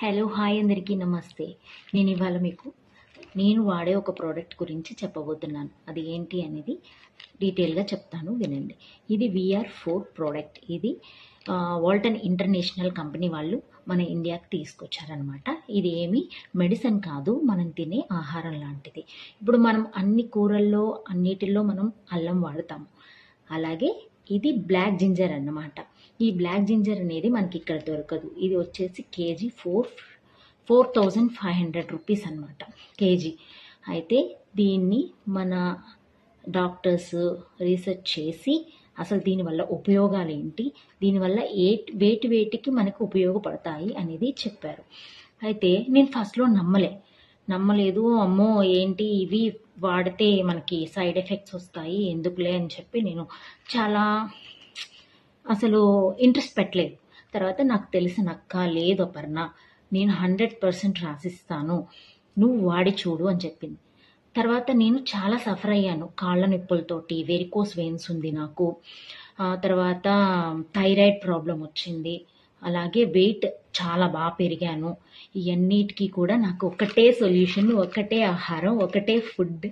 Hello hi అందరికీ నమస్తే. నేను ఇవాళ మీకు వాడే ఒక ప్రోడక్ట్ గురించి చెప్పబోతున్నాను. అది ఏంటి అనేది డీటెయిల్గా చెప్తాను, వినండి. ఇది VR4 ప్రోడక్ట్. ఇది వాల్టన్ ఇంటర్నేషనల్ కంపెనీ వాళ్ళు మన ఇండియాకి తీసుకొచ్చారనమాట. ఇది ఏమి మెడిసిన్ కాదు, మనం తినే ఆహారం లాంటిది. ఇప్పుడు మనం అన్ని కూరల్లో అన్నిటిల్లో మనం అల్లం వాడతాము. అలాగే ఇది బ్లాక్ జింజర్ అన్నమాట. ఈ బ్లాక్ జింజర్ అనేది మనకి ఇక్కడ దొరకదు. ఇది వచ్చేసి కేజీ 4500 రూపీస్ అనమాట కేజీ. అయితే దీన్ని మన డాక్టర్స్ రీసెర్చ్ చేసి అసలు దీనివల్ల ఉపయోగాలు ఏంటి, దీనివల్ల వేటికి మనకు ఉపయోగపడతాయి అనేది చెప్పారు. అయితే నేను ఫస్ట్లో నమ్మలేదు. అమ్మో ఏంటి ఇవి వాడితే మనకి సైడ్ ఎఫెక్ట్స్ వస్తాయి ఎందుకులే అని చెప్పి నేను చాలా అసలు ఇంట్రెస్ట్ పెట్టలేదు. తర్వాత నాకు తెలిసిన అక్క, లేదు అపర్ణ, నేను 100% రాసిస్తాను, నువ్వు వాడి చూడు అని చెప్పింది. తర్వాత నేను చాలా సఫర్ అయ్యాను కాళ్ళ నొప్పులతోటి. వెరికోస్ వెయిన్స్ ఉంది నాకు. తర్వాత థైరాయిడ్ ప్రాబ్లం వచ్చింది. అలాగే వెయిట్ చాలా బాగా పెరిగాను. ఇవన్నిటికీ కూడా నాకు ఒకటే సొల్యూషన్, ఒకటే ఆహారం, ఒకటే ఫుడ్.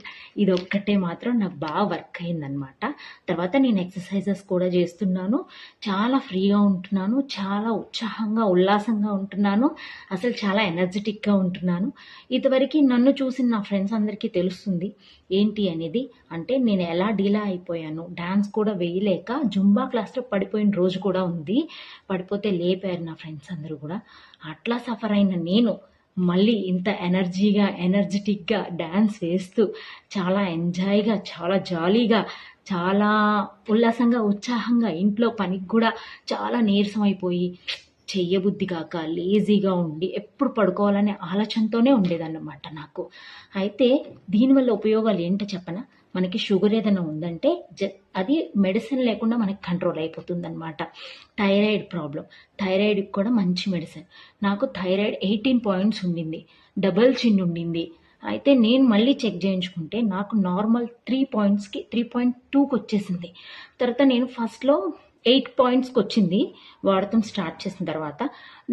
ఇది ఒక్కటే మాత్రం నాకు బాగా వర్క్ అయిందనమాట. తర్వాత నేను ఎక్సర్సైజెస్ కూడా చేస్తున్నాను. చాలా ఫ్రీగా ఉంటున్నాను, చాలా ఉత్సాహంగా ఉల్లాసంగా ఉంటున్నాను, అసలు చాలా ఎనర్జెటిక్గా ఉంటున్నాను. ఇంతవరకు నన్ను చూసిన నా ఫ్రెండ్స్ అందరికీ తెలుస్తుంది ఏంటి అనేది. అంటే నేను ఎలా డీలా అయిపోయాను, డాన్స్ కూడా వేయలేక జుంబా క్లాస్లో పడిపోయిన రోజు కూడా ఉంది. పడిపోతే లేపారు నా ఫ్రెండ్స్ అందరూ కూడా. అట్లా సఫర్ అయిన నేను మళ్ళీ ఇంత ఎనర్జెటిక్గా డ్యాన్స్ వేస్తూ చాలా ఎంజాయ్గా, చాలా జాలీగా, చాలా ఉల్లాసంగా, ఉత్సాహంగా, ఇంట్లో పనికి కూడా చాలా నీరసం అయిపోయి చెయ్యబుద్ధి కాక లేజీగా ఉండి ఎప్పుడు పడుకోవాలనే ఆలోచనతోనే ఉండేదన్నమాట నాకు. అయితే దీనివల్ల ఉపయోగాలు ఏంటో చెప్పనా? మనకి షుగర్ ఏదైనా ఉందంటే అది మెడిసిన్ లేకుండా మనకి కంట్రోల్ అయిపోతుంది అనమాట. థైరాయిడ్కి కూడా మంచి మెడిసిన్. నాకు థైరాయిడ్ 18 పాయింట్స్ ఉండింది, డబల్ చిన్ ఉండింది. అయితే నేను మళ్ళీ చెక్ చేయించుకుంటే నాకు నార్మల్ 3.2కి వచ్చేసింది. తర్వాత నేను ఫస్ట్లో 8 పాయింట్స్కి వచ్చింది. వాడటం స్టార్ట్ చేసిన తర్వాత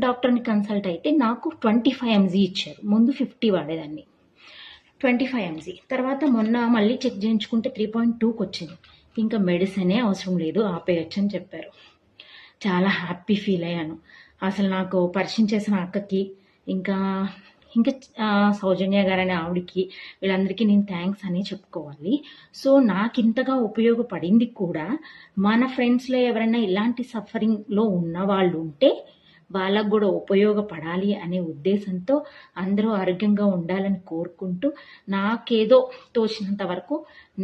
డాక్టర్ని కన్సల్ట్ అయితే నాకు 25 mg ఇచ్చారు. ముందు 50 వాడేదాన్ని, 25 mg. తర్వాత మొన్న మళ్ళీ చెక్ చేయించుకుంటే 3.2కి వచ్చింది. ఇంకా మెడిసినే అవసరం లేదు, ఆపేయచ్చు అని చెప్పారు. చాలా హ్యాపీ ఫీల్ అయ్యాను. అసలు నాకు పరిచయం చేసిన అక్కకి, ఇంకా సౌజన్య గారనే ఆవిడికి, వీళ్ళందరికీ నేను థ్యాంక్స్ అని చెప్పుకోవాలి. సో నాకు ఇంతగా ఉపయోగపడింది కూడా. మన ఫ్రెండ్స్లో ఎవరైనా ఇలాంటి సఫరింగ్లో ఉన్న వాళ్ళు ఉంటే వాళ్ళకు కూడా ఉపయోగపడాలి అనే ఉద్దేశంతో అందరూ ఆరోగ్యంగా ఉండాలని కోరుకుంటూ, నాకేదో తోచినంత వరకు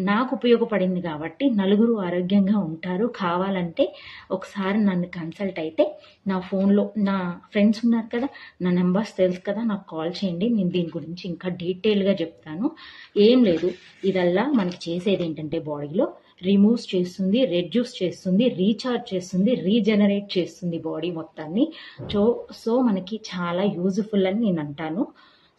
నాకు ఉపయోగపడింది కాబట్టి నలుగురు ఆరోగ్యంగా ఉంటారు. కావాలంటే ఒకసారి నన్ను కన్సల్ట్ అయితే నా ఫోన్లో నా ఫ్రెండ్స్ ఉన్నారు కదా, నా నెంబర్స్ తెలుసు కదా, నాకు కాల్ చేయండి. నేను దీని గురించి ఇంకా డీటెయిల్గా చెప్తాను. ఏం లేదు, ఇదల్లా మనకి చేసేది ఏంటంటే బాడీలో రిమూవ్స్ చేస్తుంది, రెడ్యూస్ చేస్తుంది, రీఛార్జ్ చేస్తుంది, రీజనరేట్ చేస్తుంది బాడీ మొత్తాన్ని. సో మనకి చాలా యూజ్ఫుల్ అని నేను అంటాను.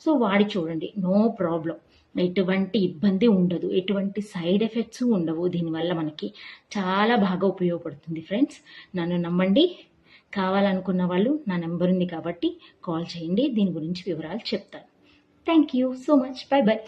సో వాడి చూడండి, నో ప్రాబ్లం, ఎటువంటి ఇబ్బంది ఉండదు, ఎటువంటి సైడ్ ఎఫెక్ట్స్ ఉండవు. దీనివల్ల మనకి చాలా బాగా ఉపయోగపడుతుంది ఫ్రెండ్స్. నన్ను నమ్మండి. కావాలనుకున్న వాళ్ళు నా నెంబర్ ఉంది కాబట్టి కాల్ చేయండి, దీని గురించి వివరాలు చెప్తాను. Thank you so much. By by.